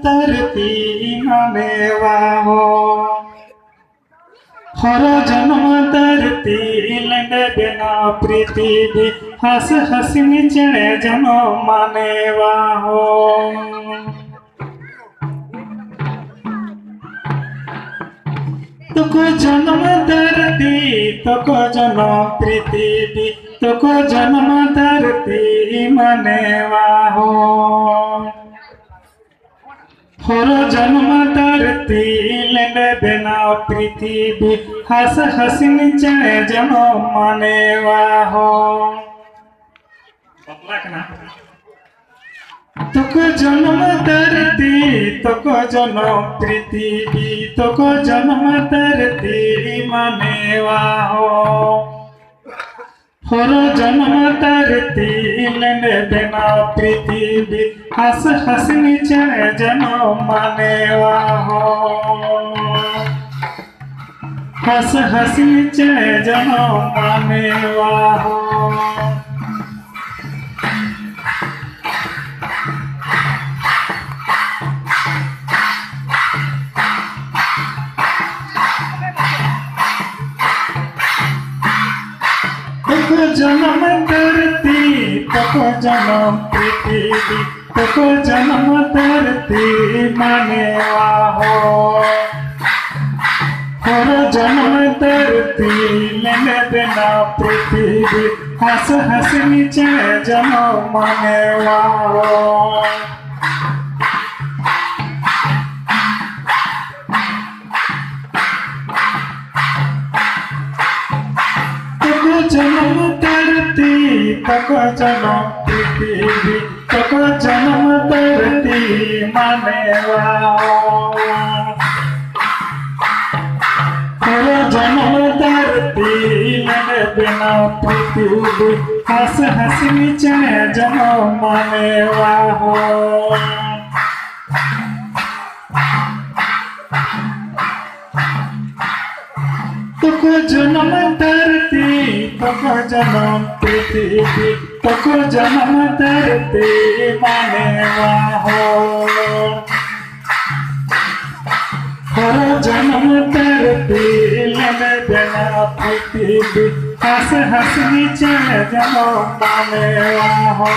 धरती मानेवा हो हर जन्म धरती लंडे बिना प्रीति भी हंस हंसनी चढ़े जनो मानेवा हो तुको जन्म धरती तुको जन्म पृथ्वी तुको जन्म धरती मानेवा हो हर जन्म धरती लेने बिना पृथ्वी हंस हंसनी चढ़े जनो मानेवा हो तुको जन्म धरती तुको जन्म पृथ्वी तुको जन्म धरती मानेवा हो हर जन्म धरती लेने बिना पृथ्वी हंस हंसनी चढ़े जनो मानेवा हो हंस हंसनी चढ़े जनो मानेवा हो तुको जन्म धरती तुको जन्म पृथ्वी तुको जन्म धरती मानेवा हो हर जन्म धरती लेने बिना पृथ्वी हंस हंसनी चढ़े जनो मानेवा हो जन्म धरती तुको जन्म पृथ्वी तुको जन्म धरती मानेवा हो हर जन्म धरती लेने बिना पृथ्वी हंस हंसनी चढ़े जनो मानेवा हो तुको जन्म धरती तुको जन्म पृथ्वी तुको जन्म धरती मानेवा हो हर जन्म धरती लेने बिना पृथ्वी हंस हंसनी चढ़े जनो मानेवा हो